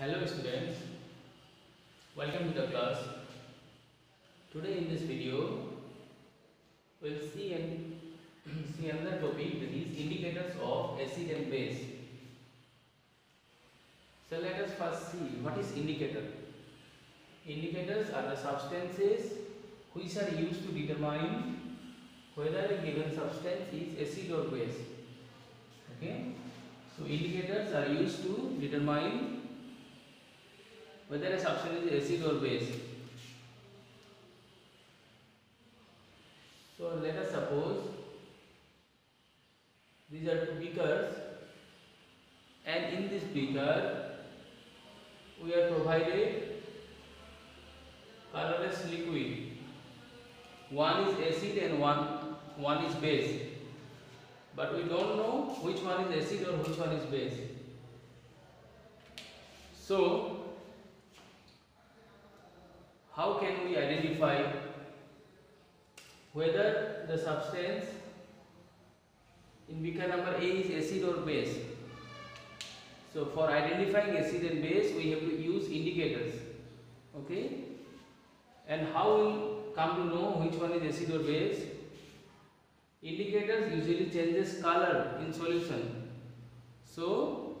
Hello students, welcome to the class. Today in this video we'll see another topic, that is indicators of acid and base. So let us first see what is indicator. Indicators are the substances which are used to determine whether a given substance is acid or base. Okay, so indicators are used to determine whether a substance is acid or base. So let us suppose these are two beakers, and in this beaker we are provided colorless liquid. One is acid and one is base, but we don't know which one is acid or which one is base. So how can we identify whether the substance in beaker number A is acid or base? So for identifying acid and base we have to use indicators. Okay, and how we come to know which one is acid or base? Indicators usually changes color in solution. So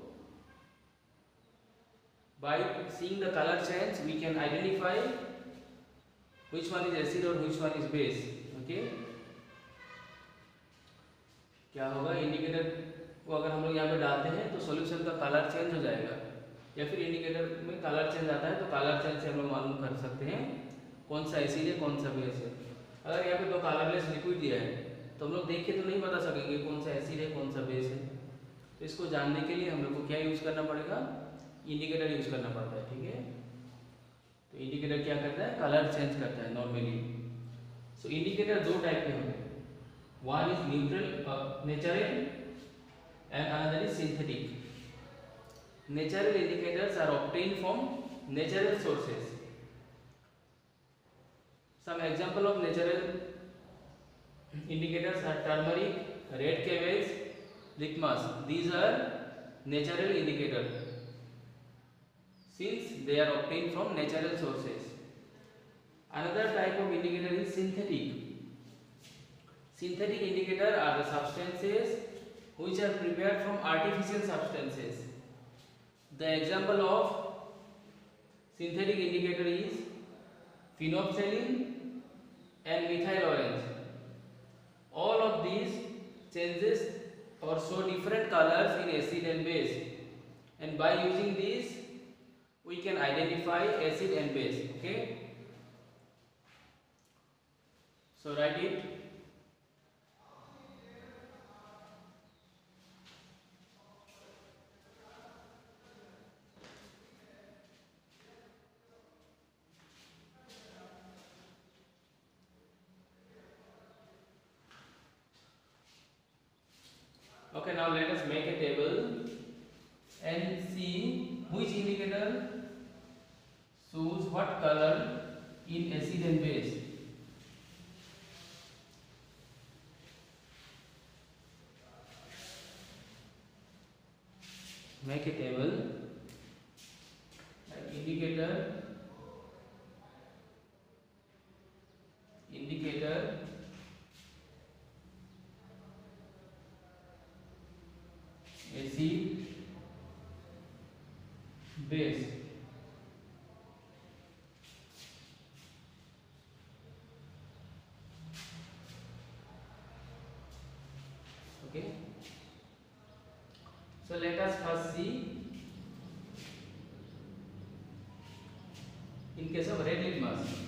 by seeing the color change we can identify which one is acid और which one is base. Okay, क्या होगा, indicator को अगर हम लोग यहाँ पे डालते हैं तो सॉल्यूशन का कलर चेंज हो जाएगा, या फिर इंडिकेटर में कलर चेंज आता है तो कलर चेंज से हम लोग मालूम कर सकते हैं कौन सा एसिड है कौन सा बेस है. अगर यहाँ पे दो कलरलेस लिक्विड दिया है तो हम लोग देख के तो नहीं बता सकेंगे कौन सा एसिड है कौन सा बेस है. तो इसको जानने के लिए हम लोग को क्या यूज़ करना पड़ेगा, इंडिकेटर यूज़ करना पड़ता है. ठीक है, तो इंडिकेटर क्या करता है, कलर चेंज करता है नॉर्मली. सो इंडिकेटर दो टाइप के होंगे, one is neutral natural and another is synthetic. Natural indicators are obtained from natural sources. Some example of natural indicators are turmeric, red cabbage, litmus. These are natural indicators since they are obtained from natural sources. Another type of indicator is synthetic. Synthetic indicators are the substances which are prepared from artificial substances. The example of synthetic indicator is phenolphthalein and methyl orange. All of these changes or show different colors in acid and base, and by using these we can identify acid and base. Okay, so write it. Okay, now let us make a table and see which indicator shows what color in acid and base. Make a table like indicator, acid, base. Okay, so let us first see in case of red litmus.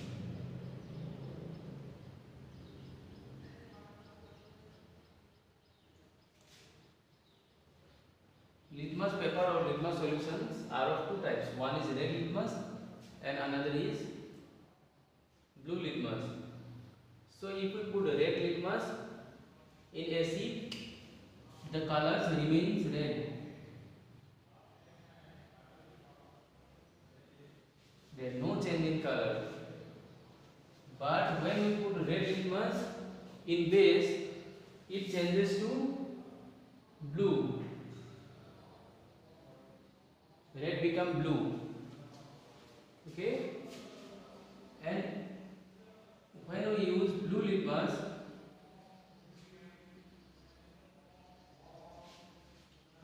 Litmus paper or litmus solutions are of two types. One is red litmus and another is blue litmus. So if we put red litmus in acid, the colors remains red. There is no change in color. But when we put red litmus in base, it changes to blue. Red become blue.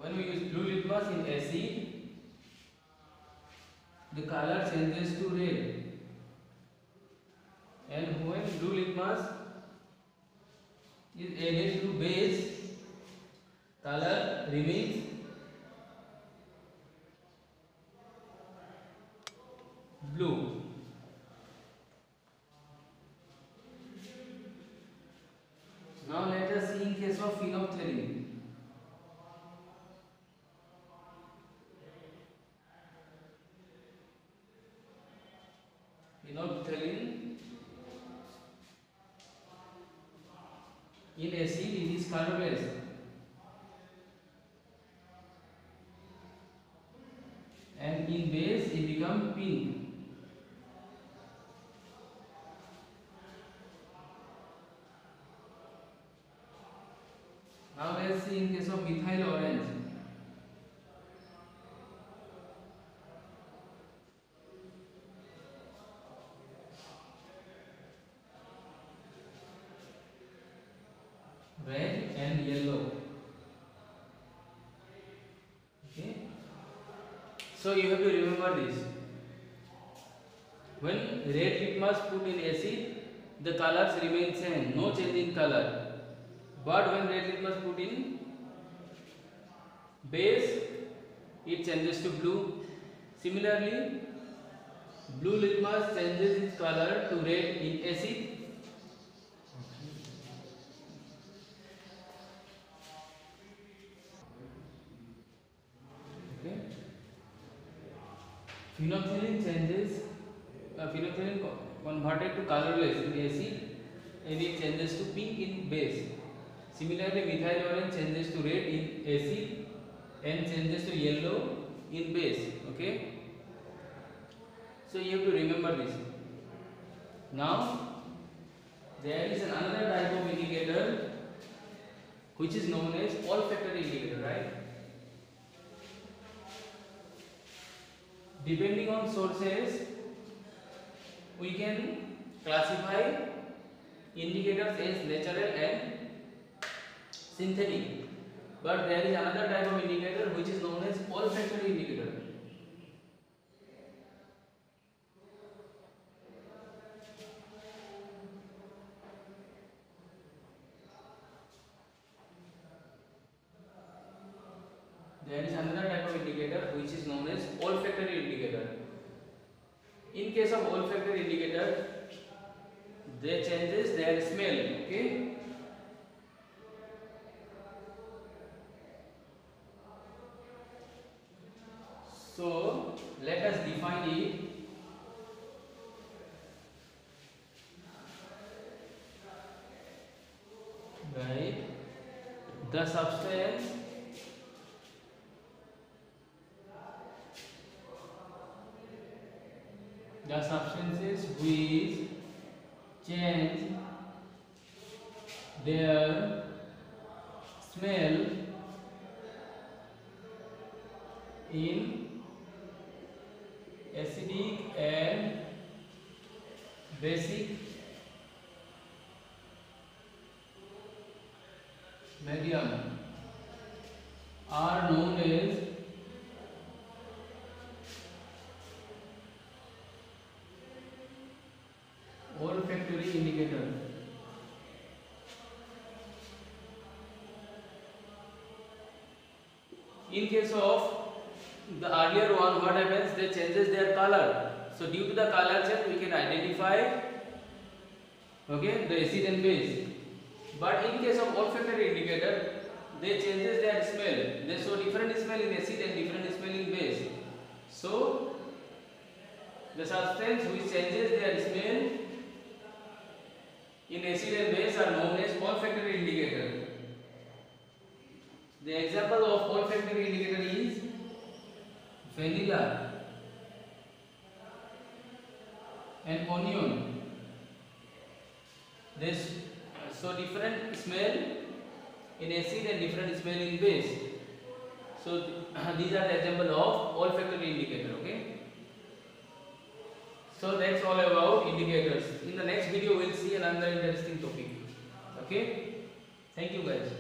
When we use blue litmus in acid, the color changes to red, and when blue litmus is added to base, color remains blue. Now let us see in case of phenolphthalein. Phenolphthalein in acid it is colorless, and in base it becomes pink. Now let's see in case of methyl orange. Red and yellow. Okay. So you have to remember this. When red litmus put in acid, the colors remain same, no change in color. But when red litmus put in base, it changes to blue. Similarly, blue litmus changes its color to red in acid. Okay. Phenolphthalein converted to colorless in acid, and it changes to pink in base. Similarly, methyl orange changes to red in acid and changes to yellow in base. Okay. So you have to remember this. Now there is another type of indicator which is known as olfactory indicator, right? Depending on sources, we can classify indicators as natural and synthetic. But there is another type of indicator which is known as olfactory indicator. There is another type of indicator which is known as olfactory indicator. In case of olfactory indicator, they changes their smell. Okay. So let us define it. Right. The substances which change their smell in acidic and basic medium are known as olfactory indicator. In case of the earlier one, what happens? They changes their color. So due to the color change, we can identify, okay, the acid and base. But in case of olfactory indicator, they changes their smell. They show different smell in acid and different smell in base. So the substance which changes their smell in acid and base are known as olfactory indicator. The example of olfactory indicator is vanilla and onion. They show different smell in acid and different smell in base. So these are the example of olfactory indicator. Okay. So that's all about indicators. In the next video, we'll see another interesting topic. Okay. Thank you guys.